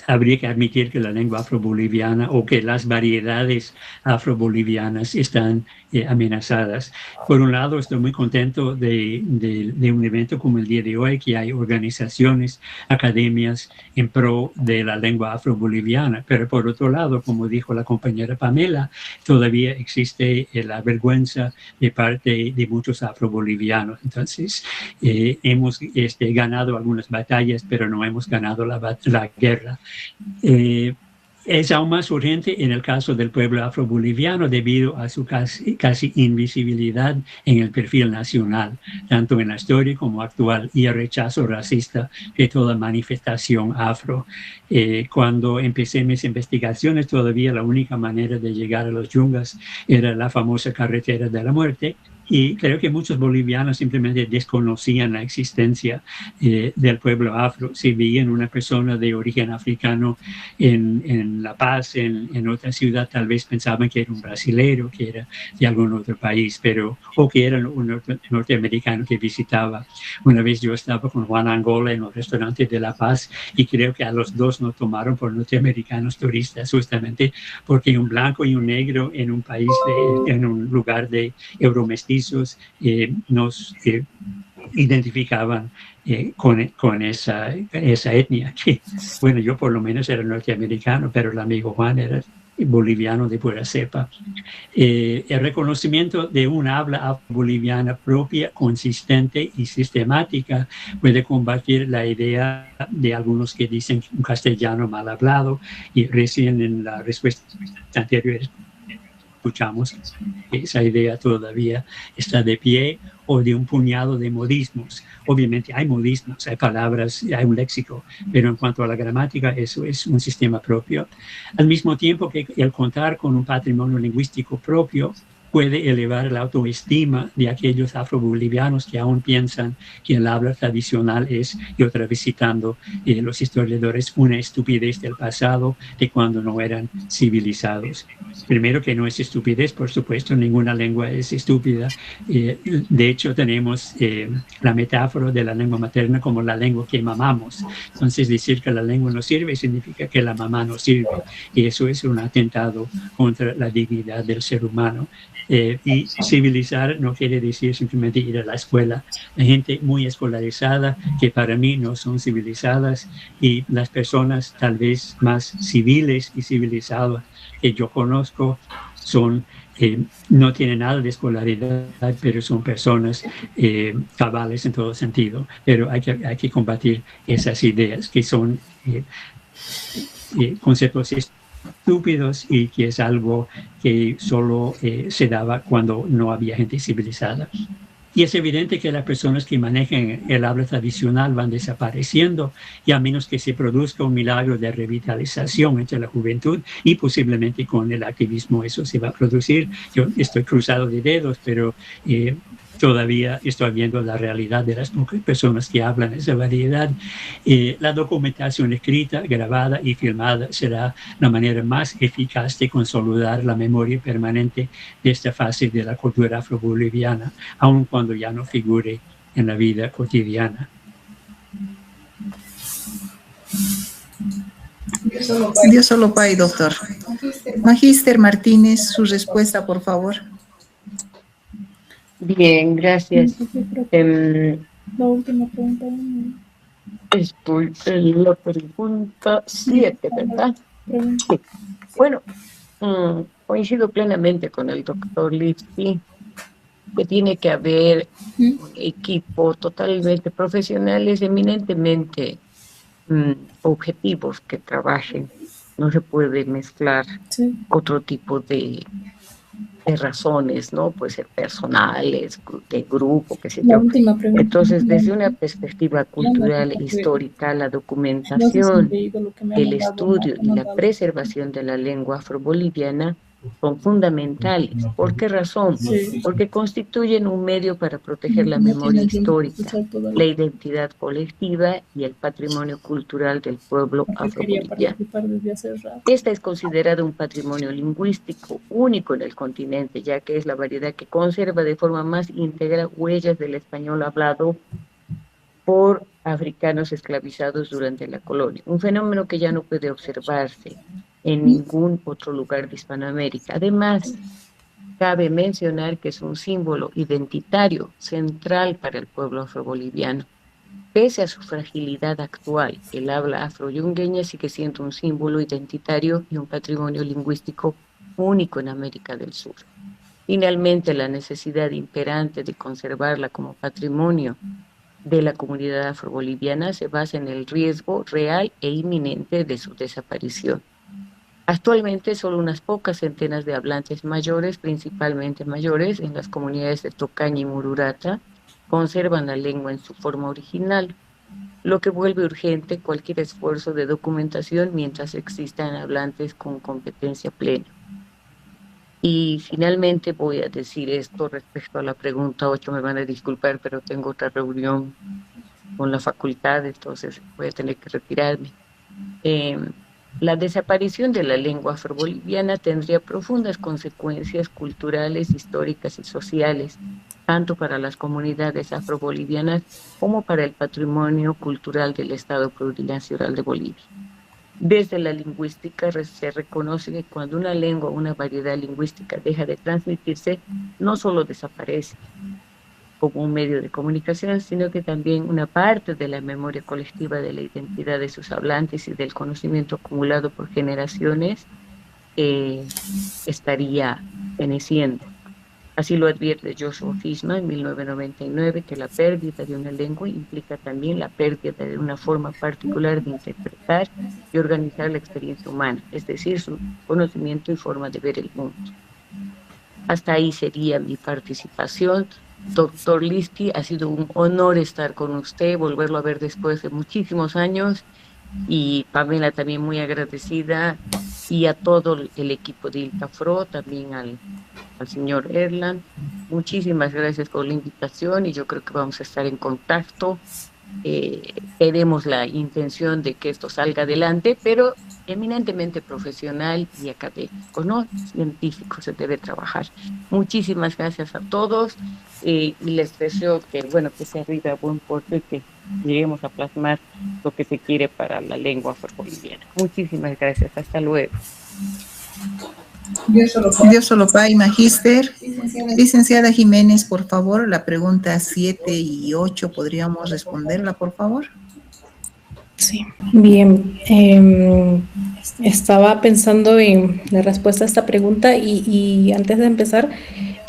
habría que admitir que la lengua afroboliviana o que las variedades afrobolivianas están amenazadas. Por un lado, estoy muy contento de un evento como el día de hoy, que hay organizaciones, academias en pro de la lengua afroboliviana, pero por otro lado, como dijo la compañera Pamela, todavía existe la vergüenza de parte de muchos afrobolivianos. Entonces, hemos ganado algunas batallas, pero no hemos ganado la guerra. Es aún más urgente en el caso del pueblo afroboliviano debido a su casi invisibilidad en el perfil nacional, tanto en la historia como actual, y el rechazo racista de toda manifestación afro. Cuando empecé mis investigaciones, todavía la única manera de llegar a los yungas era la famosa carretera de la muerte, y creo que muchos bolivianos simplemente desconocían la existencia del pueblo afro. Si veían una persona de origen africano en La Paz, en otra ciudad, tal vez pensaban que era un brasilero, que era de algún otro país, o que era un norteamericano que visitaba. Una vez yo estaba con Juan Angola en un restaurante de La Paz y creo que a los dos nos tomaron por norteamericanos turistas, justamente porque un blanco y un negro en un país, en un lugar de euromestizos, nos identificaban con esa etnia, que, bueno, yo por lo menos era norteamericano, pero el amigo Juan era boliviano de pura cepa. El reconocimiento de una habla boliviana propia, consistente y sistemática puede combatir la idea de algunos que dicen un castellano mal hablado, y recién en la respuesta anterior escuchamos que esa idea todavía está de pie, o de un puñado de modismos. Obviamente hay modismos, hay palabras, hay un léxico, pero en cuanto a la gramática, eso es un sistema propio. Al mismo tiempo que el contar con un patrimonio lingüístico propio puede elevar la autoestima de aquellos afrobolivianos que aún piensan que el habla tradicional es, y otra vez citando los historiadores, una estupidez del pasado, de cuando no eran civilizados. Primero, que no es estupidez, por supuesto, ninguna lengua es estúpida. De hecho, tenemos la metáfora de la lengua materna como la lengua que mamamos. Entonces, decir que la lengua no sirve significa que la mamá no sirve. Y eso es un atentado contra la dignidad del ser humano. Y civilizar no quiere decir simplemente ir a la escuela. Hay gente muy escolarizada que para mí no son civilizadas, y las personas tal vez más civiles y civilizadas que yo conozco son, no tienen nada de escolaridad, pero son personas cabales en todo sentido. Pero hay que combatir esas ideas que son conceptos estúpidos, y que es algo que solo se daba cuando no había gente civilizada. Y es evidente que las personas que manejan el habla tradicional van desapareciendo, y a menos que se produzca un milagro de revitalización entre la juventud, y posiblemente con el activismo eso se va a producir. Yo estoy cruzado de dedos, pero todavía estoy viendo la realidad de las personas que hablan esa variedad. La documentación escrita, grabada y filmada será la manera más eficaz de consolidar la memoria permanente de esta fase de la cultura afroboliviana, aun cuando ya no figure en la vida cotidiana.
Dios solo Pai, doctor. Magíster Martínez, su respuesta, por favor.
Bien, gracias.
La última pregunta.
Estoy en la pregunta 7, ¿verdad? Sí. Bueno, coincido plenamente con el doctor Lipsky, que tiene que haber un equipo totalmente profesionales, eminentemente objetivos que trabajen. No se puede mezclar otro tipo de razones, ¿no? Puede ser personales, de grupo, qué sé yo. Entonces, desde una perspectiva cultural e histórica, la documentación, el estudio y la preservación de la lengua afroboliviana son fundamentales. ¿Por qué razón? Porque constituyen un medio para proteger la memoria histórica, la identidad colectiva y el patrimonio cultural del pueblo afroboliviano. Esta es considerada un patrimonio lingüístico único en el continente, ya que es la variedad que conserva de forma más íntegra huellas del español hablado por africanos esclavizados durante la colonia, un fenómeno que ya no puede observarse en ningún otro lugar de Hispanoamérica. Además, cabe mencionar que es un símbolo identitario central para el pueblo afroboliviano. Pese a su fragilidad actual, el habla afroyungueña sigue siendo un símbolo identitario y un patrimonio lingüístico único en América del Sur. Finalmente, la necesidad imperante de conservarla como patrimonio de la comunidad afroboliviana se basa en el riesgo real e inminente de su desaparición. Actualmente, solo unas pocas centenas de hablantes mayores, principalmente mayores, en las comunidades de Tocaña y Mururata, conservan la lengua en su forma original, lo que vuelve urgente cualquier esfuerzo de documentación mientras existan hablantes con competencia plena. Y finalmente voy a decir esto respecto a la pregunta 8, me van a disculpar, pero tengo otra reunión con la facultad, entonces voy a tener que retirarme. La desaparición de la lengua afroboliviana tendría profundas consecuencias culturales, históricas y sociales, tanto para las comunidades afrobolivianas como para el patrimonio cultural del Estado Plurinacional de Bolivia. Desde la lingüística se reconoce que cuando una lengua o una variedad lingüística deja de transmitirse, no solo desaparece como un medio de comunicación, sino que también una parte de la memoria colectiva de la identidad de sus hablantes y del conocimiento acumulado por generaciones estaría feneciendo. Así lo advierte Joshua Fishman en 1999, que la pérdida de una lengua implica también la pérdida de una forma particular de interpretar y organizar la experiencia humana, es decir, su conocimiento y forma de ver el mundo. Hasta ahí sería mi participación. Doctor Lipsky, ha sido un honor estar con usted, volverlo a ver después de muchísimos años, y Pamela también muy agradecida, y a todo el equipo de ILCAFRO, también al al señor Erland. Muchísimas gracias por la invitación y yo creo que vamos a estar en contacto. Tenemos la intención de que esto salga adelante, pero eminentemente profesional y académico, ¿no? Científico se debe trabajar. Muchísimas gracias a todos y les deseo que, bueno, que se arriba a buen puerto y que lleguemos a plasmar lo que se quiere para la lengua afroboliviana. Muchísimas gracias. Hasta luego.
Dios solo Pai, Magíster. Licenciada Jiménez, por favor, la pregunta 7 y 8, ¿podríamos responderla, por favor?
Sí, bien. Estaba pensando en la respuesta a esta pregunta y antes de empezar,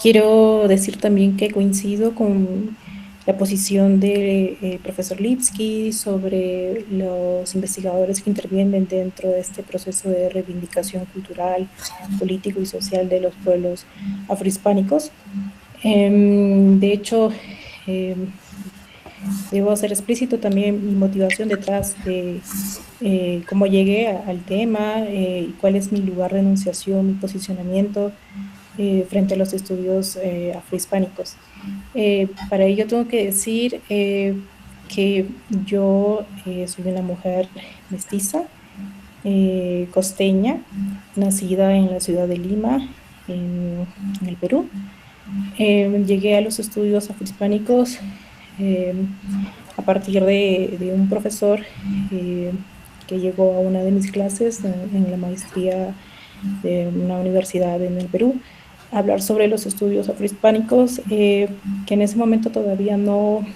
quiero decir también que coincido con la posición del profesor Lipski sobre los investigadores que intervienen dentro de este proceso de reivindicación cultural, político y social de los pueblos afrohispánicos. De hecho, debo ser explícito también mi motivación detrás de cómo llegué al tema y cuál es mi lugar de enunciación, mi posicionamiento frente a los estudios afrohispánicos. Para ello tengo que decir que yo soy una mujer mestiza, costeña, nacida en la ciudad de Lima, en el Perú. Llegué a los estudios afrohispánicos a partir de un profesor que llegó a una de mis clases en la maestría de una universidad en el Perú, a hablar sobre los estudios afrohispánicos, que en ese momento todavía no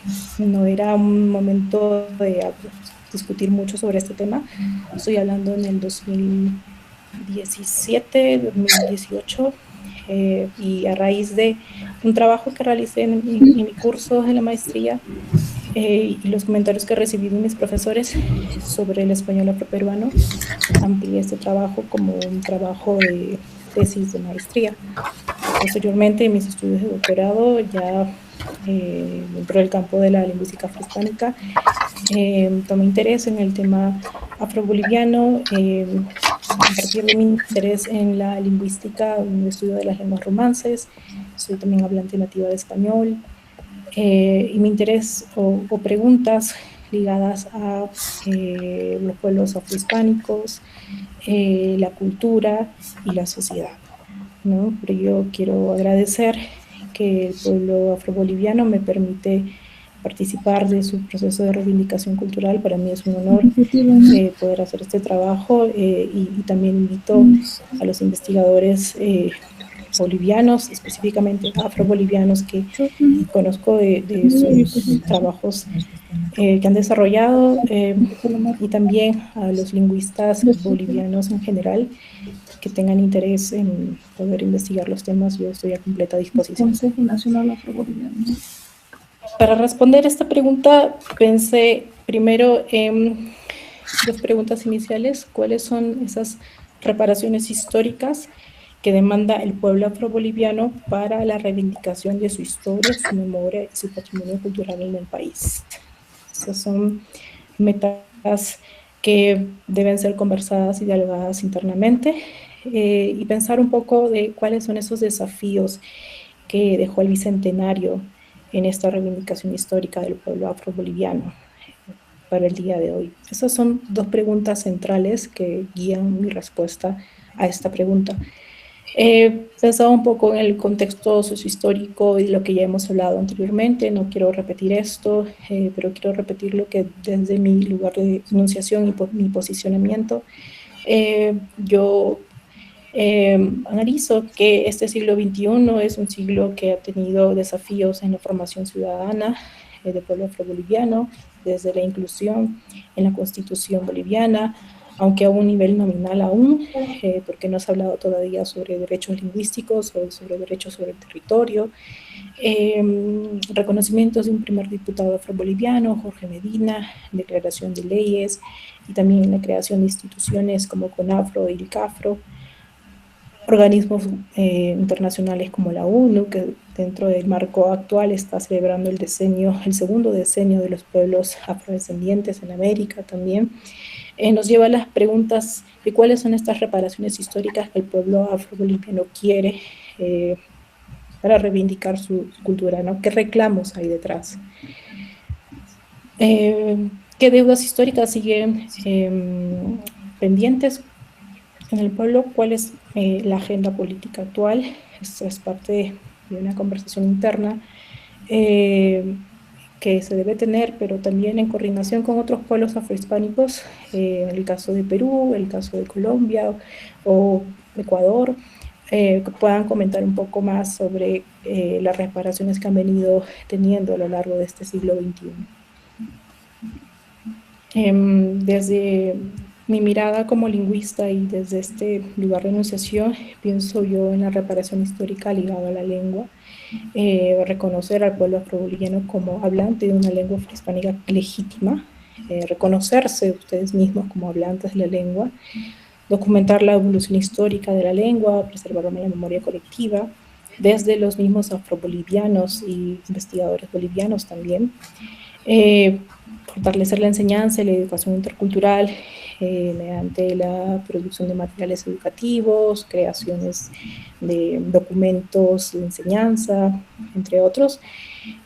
era un momento de discutir mucho sobre este tema. Estoy hablando en el 2017, 2018, y a raíz de un trabajo que realicé en mi curso de la maestría y los comentarios que recibí de mis profesores sobre el español afroperuano, amplié este trabajo como un trabajo de tesis de maestría. Posteriormente, en mis estudios de doctorado, ya dentro del campo de la lingüística afrohispánica, tomé interés en el tema afroboliviano, a partir de mi interés en la lingüística, en el estudio de las lenguas romances. Soy también hablante nativa de español, y mi interés o preguntas ligadas a los pueblos afrohispánicos, la cultura y la sociedad, ¿no? Pero yo quiero agradecer que el pueblo afroboliviano me permite participar de su proceso de reivindicación cultural. Para mí es un honor poder hacer este trabajo, y también invito a los investigadores bolivianos, específicamente afrobolivianos, que conozco de sus trabajos que han desarrollado, y también a los lingüistas bolivianos en general que tengan interés en poder investigar los temas. Yo estoy a completa disposición.
Consejo Nacional Afroboliviano.
Para responder esta pregunta, pensé primero en dos preguntas iniciales. ¿Cuáles son esas reparaciones históricas que demanda el pueblo afroboliviano para la reivindicación de su historia, su memoria y su patrimonio cultural en el país? Esas son metas que deben ser conversadas y dialogadas internamente, y pensar un poco de cuáles son esos desafíos que dejó el Bicentenario en esta reivindicación histórica del pueblo afroboliviano para el día de hoy. Esas son dos preguntas centrales que guían mi respuesta a esta pregunta. He pensado un poco en el contexto sociohistórico y lo que ya hemos hablado anteriormente. No quiero repetir esto, pero quiero repetir lo que desde mi lugar de enunciación y mi posicionamiento, yo analizo que este siglo XXI es un siglo que ha tenido desafíos en la formación ciudadana del pueblo afroboliviano, desde la inclusión en la Constitución boliviana, aunque a un nivel nominal aún, porque no se ha hablado todavía sobre derechos lingüísticos o sobre derechos sobre el territorio, reconocimientos de un primer diputado afroboliviano, Jorge Medina, declaración de leyes, y también la creación de instituciones como CONAFRO y ILCAFRO, organismos internacionales como la ONU, que dentro del marco actual está celebrando el segundo decenio de los pueblos afrodescendientes en América también, nos lleva a las preguntas de cuáles son estas reparaciones históricas que el pueblo afroboliviano quiere para reivindicar su cultura, ¿no? ¿Qué reclamos hay detrás? ¿Qué deudas históricas siguen pendientes en el pueblo? ¿Cuál es la agenda política actual? Esto es parte de una conversación interna que se debe tener, pero también en coordinación con otros pueblos afrohispánicos, en el caso de Perú, el caso de Colombia o Ecuador, que puedan comentar un poco más sobre las reparaciones que han venido teniendo a lo largo de este siglo XXI. Desde mi mirada como lingüista y desde este lugar de enunciación, pienso yo en la reparación histórica ligada a la lengua, reconocer al pueblo afroboliviano como hablante de una lengua afrohispánica legítima, reconocerse ustedes mismos como hablantes de la lengua, documentar la evolución histórica de la lengua, preservar la memoria colectiva, desde los mismos afrobolivianos y investigadores bolivianos también, fortalecer la enseñanza y la educación intercultural mediante la producción de materiales educativos, creaciones de documentos de enseñanza, entre otros,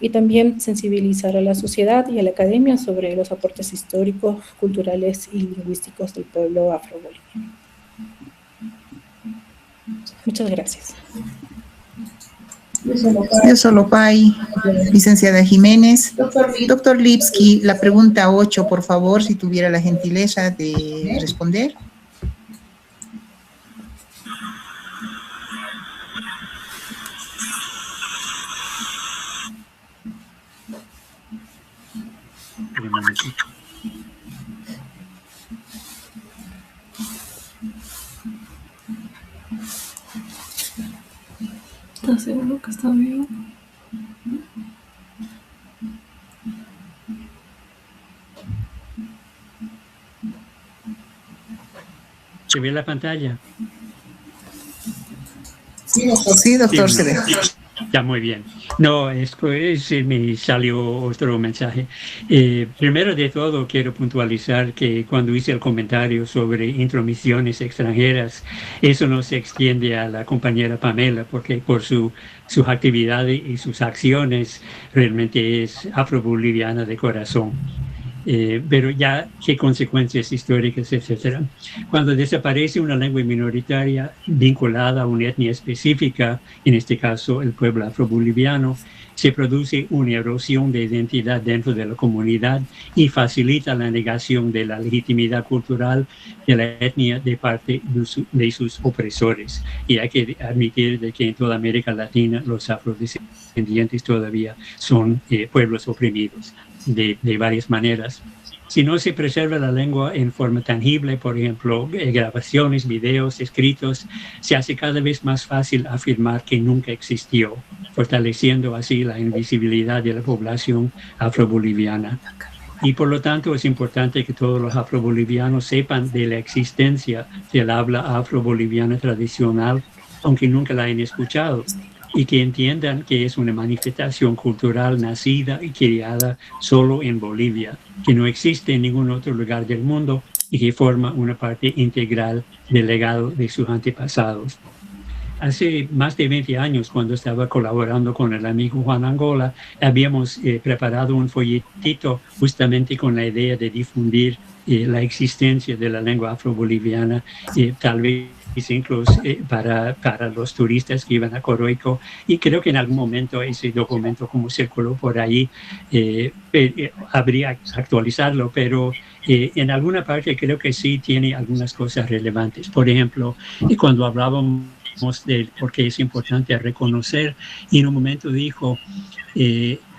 y también sensibilizar a la sociedad y a la academia sobre los aportes históricos, culturales y lingüísticos del pueblo afroboliviano. Muchas gracias.
Yosolopay, licenciada Jiménez. Doctor Lipski, la pregunta 8, por favor, si tuviera la gentileza de responder.
¿Estás seguro que está bien?
¿Se ve la pantalla?
Sí, doctor, se ve.
Ya, muy bien. No, me salió otro mensaje. Primero de todo, quiero puntualizar que cuando hice el comentario sobre intromisiones extranjeras, eso no se extiende a la compañera Pamela, porque por sus actividades y sus acciones realmente es afroboliviana de corazón. Pero ya qué consecuencias históricas, etcétera. Cuando desaparece una lengua minoritaria vinculada a una etnia específica, en este caso el pueblo afroboliviano, se produce una erosión de identidad dentro de la comunidad y facilita la negación de la legitimidad cultural de la etnia de parte de sus opresores. Y hay que admitir de que en toda América Latina los afrodescendientes todavía son pueblos oprimidos de varias maneras. Si no se preserva la lengua en forma tangible, por ejemplo, grabaciones, videos, escritos, se hace cada vez más fácil afirmar que nunca existió, fortaleciendo así la invisibilidad de la población afroboliviana. Y por lo tanto es importante que todos los afrobolivianos sepan de la existencia del habla afroboliviana tradicional, aunque nunca la hayan escuchado, y que entiendan que es una manifestación cultural nacida y criada solo en Bolivia, que no existe en ningún otro lugar del mundo y que forma una parte integral del legado de sus antepasados. Hace más de 20 años, cuando estaba colaborando con el amigo Juan Angola, habíamos preparado un folletito justamente con la idea de difundir la existencia de la lengua afroboliviana, tal vez incluso para los turistas que iban a Coroico, y creo que en algún momento ese documento, como circuló por ahí, habría que actualizarlo, pero en alguna parte creo que sí tiene algunas cosas relevantes. Por ejemplo, cuando hablábamos de por qué es importante reconocer, y en un momento dijo,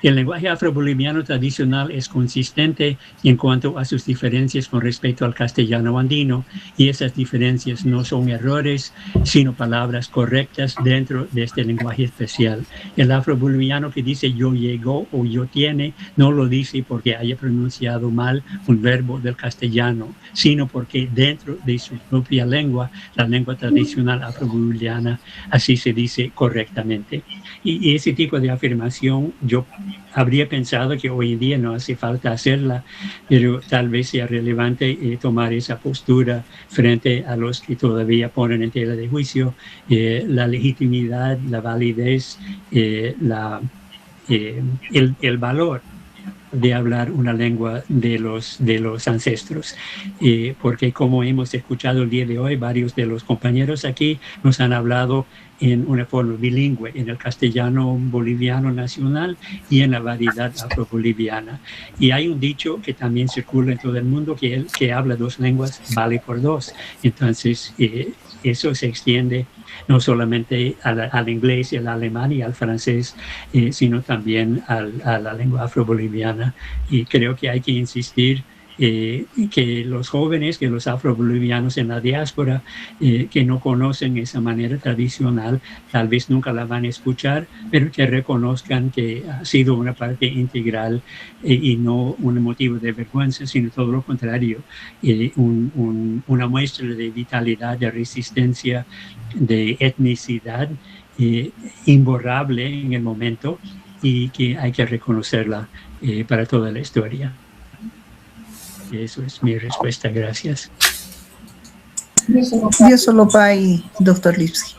el lenguaje afroboliviano tradicional es consistente en cuanto a sus diferencias con respecto al castellano andino, y esas diferencias no son errores, sino palabras correctas dentro de este lenguaje especial. El afroboliviano que dice yo llego o yo tiene, no lo dice porque haya pronunciado mal un verbo del castellano, sino porque dentro de su propia lengua, la lengua tradicional afroboliviana, así se dice correctamente. Y ese tipo de afirmación yo habría pensado que hoy en día no hace falta hacerla, pero tal vez sea relevante tomar esa postura frente a los que todavía ponen en tela de juicio la legitimidad, la validez, el valor de hablar una lengua de los ancestros, porque como hemos escuchado el día de hoy, varios de los compañeros aquí nos han hablado en una forma bilingüe, en el castellano boliviano nacional y en la variedad afro-boliviana. Y hay un dicho que también circula en todo el mundo, que el que habla dos lenguas vale por dos. Entonces, eso se extiende no solamente al inglés y al alemán y al francés, sino también a la lengua afro-boliviana. Y creo que hay que insistir que los jóvenes, que los afro-bolivianos en la diáspora, que no conocen esa manera tradicional, tal vez nunca la van a escuchar, pero que reconozcan que ha sido una parte integral y no un motivo de vergüenza, sino todo lo contrario, una muestra de vitalidad, de resistencia, de etnicidad imborrable en el momento, y que hay que reconocerla para toda la historia. Eso es mi respuesta. Gracias.
Yo solo para Dr. Lipski.